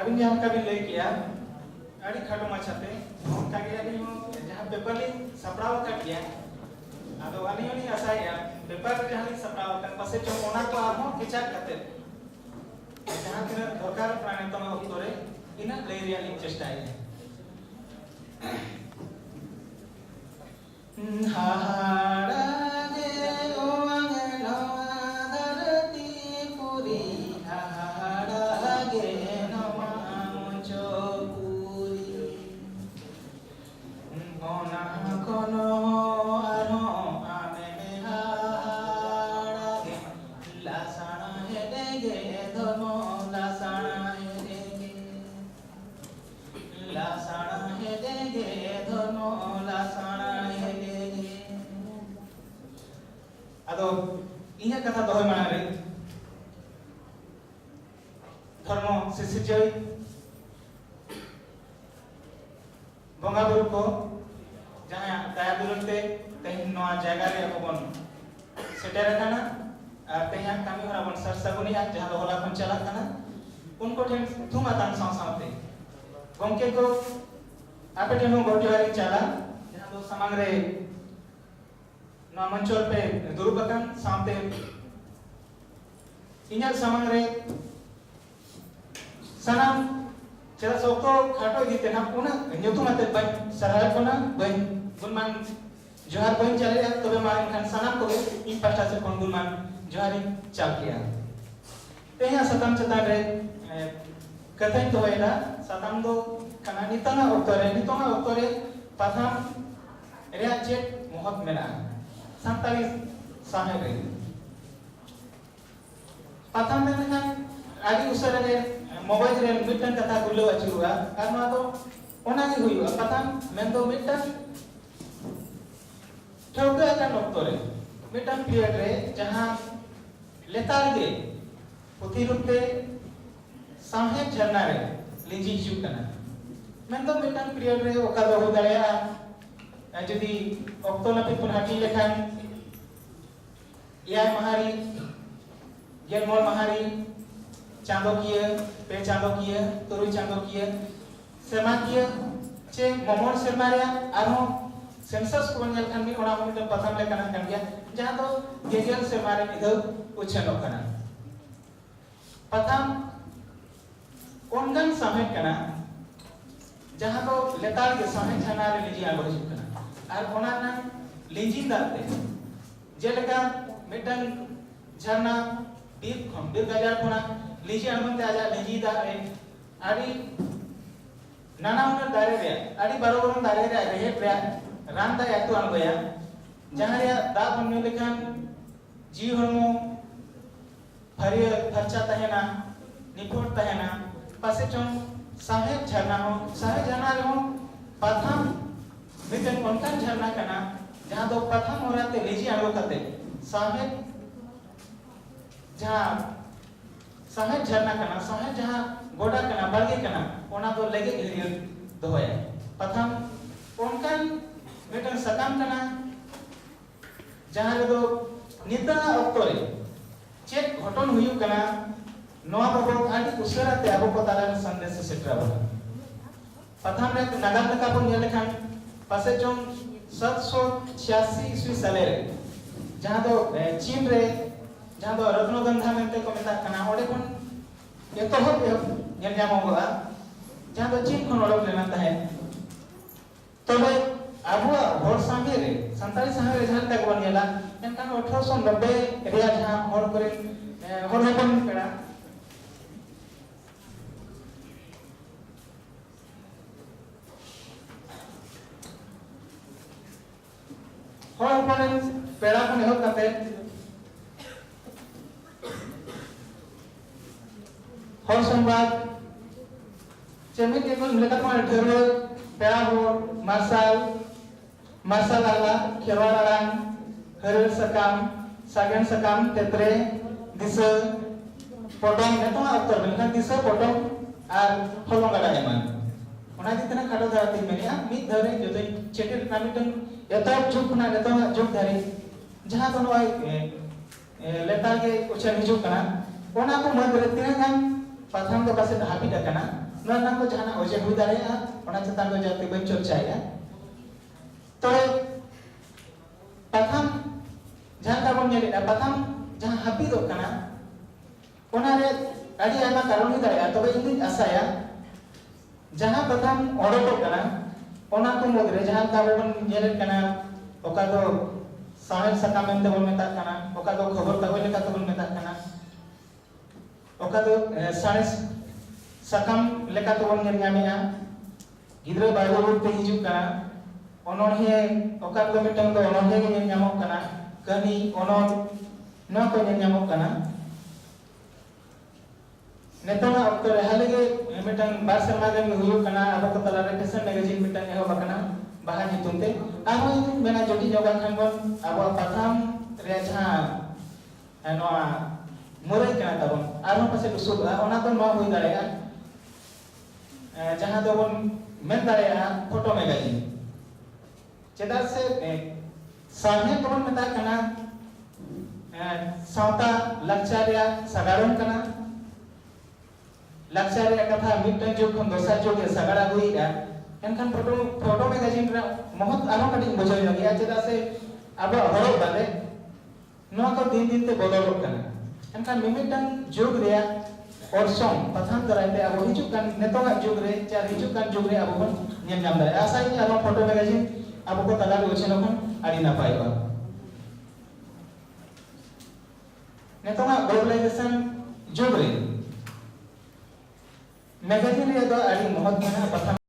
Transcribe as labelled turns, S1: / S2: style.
S1: अभी यहाँ का भी ले किया अड़ी खाटो माछाते उनका के अभी जहाँ पेपर ली सपराव कर किया आदो वाली वाली ऐसा है पेपर जहाँ ली सपराव कर पसे जो ओना को आपको किचक करते जहाँ के धोकार प्राणी तो मैं उत्तरे इना लेरिया ली चेष्टा है हाहाड़ा गे ओंग नवादरती पुरी हाहाड़ा गे नवामुचो पुरी ओना कोनो आरो आमे मेहाड़ा गे लासाना हेडे गे धनो लासाना हेडे गे लासाना हेडे गे धनो लासाना आदो इन्हें कथा दोहे माना रे धर्म सिसिजय बंगा बुरु को जहां दया दुलते तेहन नवा जायगा रे अबन सेटेर काना और तेहन कामी हरा बन सरसगुनी आ जहां दो होला कोन चला काना उनको ठेन थुमा तान सावसावते गमके को आपे ठेनो गोटिवारी चला जहां दो समांग रे ना मंचोर पे दुरुपकन सामते इन्हें समांग रे सनम चला सोको खाटो इदिते ना पुना न्यूतुम आते बन सरहार कोना बन गुनमान जोहार बन चले या तबे मारिन खान सनम को इन पास्टा से कोन गुनमान जोहारी चाप किया तेया सतम चता रे कथाई तो हैला सतम दो कना नितना ओक्तोरे पाथाम रे चेक मोहत मेना संताली साहे रे पाथाम में ना आदि उसरे रे मोबाइल रे मिटन कथा गुलो अचुरुआ और ना तो ओना ही हुई पाथाम में तो मिटन ठोका का नोक्तोरे मिटन पीरियड रे जहां लेतार गे पुथी रूपते साहे झरना रे लिंजी हिजू कना में तो मिटन पीरियड रे ओका दो हो दया जदि ऑक्टो नपित पुन हाटी लेखान याय महारी गेलमोल महारी चांदोकिया पे चांदोकिया तुरुई चांदोकिया सेमाकिया चे मोमोन सेमारिया आरो सेंसस को नेल खान भी ओना मिट पथम ले कना कन गया जहां तो गेगेल सेमारे निदो उछनो कना पथम ओनगन समेत कना जहां तो लेतार के समेत छना रे लिजी आगो कना और ओना ना लिंजी दाते जेलका मिटन झरना बीर गजार कोना लिजी अनबंते आजा लिंजी दा रे आड़ी नाना उन दारे रे आड़ी बरोबर दारे रे रेहेट रे रान दा यातु अनबया जहां रे दा बन्ने लेखान जी हरमो फरिय खर्चा तहेना निफोट तहेना पासे चों साहे झरना रे हो पाथाम मिटन कोनकान झरना कना जहां दो प्रथम होराते लेजी आगो कते साहे झरना कना साहे जहां गोडा कना बड़गे कना ओना दो लेगे हिरिय दोया प्रथम कोनकान मिटन सकाम कना जहां दो निता अक्तोरे चेक घटन हुयु कना नोआ बाबो आदि उसराते आबो को ताला संदेश सेट्राबो प्रथम रे नगर तका बन गेले खान पासे जो 786 ईस्वी साले रे जहां तो चीन रे जहां तो रत्नगंधा मेंते को मेता कना ओडे कोन एतो हो नेल जामोगा जहां तो चीन कोन ओडक लेना ताहे तबे आबुआ होर सांगे रे संताली सांगे रे जहां तक बन गेला एनकान 1890 रे जहां होर करे होर हपन पेड़ा होर हपन पेड़ा को नेहो कते होर संवाद चेमी के को लेका को ढेरो पेड़ा हो मार्शल आला खेवाड़ान हरल सकाम सागन सकाम तेत्रे दिसे पोटम नेतो उत्तर बेलखान दिसे पोटम आर होलंग गडा एमान ओना दितना खाटो धारती मेनिया मिद धरे जते चेटेर नामिटन एतो जुग ना एतो जुग धारी जहां तो नय लेतार के उछल हिजु कना ओना को मद रे तिना गाम पाथाम दो पासे हापी डकना ना को जहां ओजे हुई दाड़ेया ओना चेतान को जाते बन चर्चाया तो प्रथम जहां का बन नेले प्रथम जहां हापिदो कना ओना रे आदि आयमा कारण हुई दाड़ेया तबे इन आसाया जहां प्रथम ओडोको कना ओना को मुद्रे जहां का बन नेले कना ओका दो साहेब सकाम एंते बन मेता कना ओका दो खबर कागज लेका तो बन मेता कना ओका दो साइंस सकाम लेका तो बन नेल ᱧᱟᱢᱮᱜᱼᱟ गिद्रा बाइबल पे हिजुग कना ओनोहे ओका दो मिटंग दो ओनोहे के नेल ᱧᱟᱢᱚᱜ कना कहानी ओनोन न को नेल ᱧᱟᱢᱚᱜ कना नेतना ऑक्टर हालेगे मिटंग बार सर्मा गन हुयुग कना अब को तला रे फैशन मैगजीन मिटंग एहो बकना बाहा नितुमते आहो मेना जोटी जोगा खानबन अब प्रथम रे जहां नोआ मुरै कना तबन आरो पासे दुसुग ओना तो न हुई दाड़ेया जहां दो बन मेन दाड़ेया फोटो मैगजीन चेदा से सामने को बन मेता कना सावता लक्ष्य रे सगारन कना लक्ष्य रे कथा मिटन जो खन दोसा जो के सगारा हुईया एनखान फोटो मैगजीन रे महत आरो कटी बुझाई लगिया चेदा से अब हरो बाले नो को दिन दिन ते बदलक कना एनखान मिमिटन जुग रे और सॉन्ग प्रथम दराइते अब हिजुक कान नेतोगा जुग रे चार हिजुक कान जुग रे अब बन नेम नाम दारे आशा ही अब फोटो मैगजीन अब को तला रे उछन खन आड़ी ना पाइबा नेतोगा ग्लोबलाइजेशन जुग रे मैगजीन रे दो आड़ी महत कना प्रथम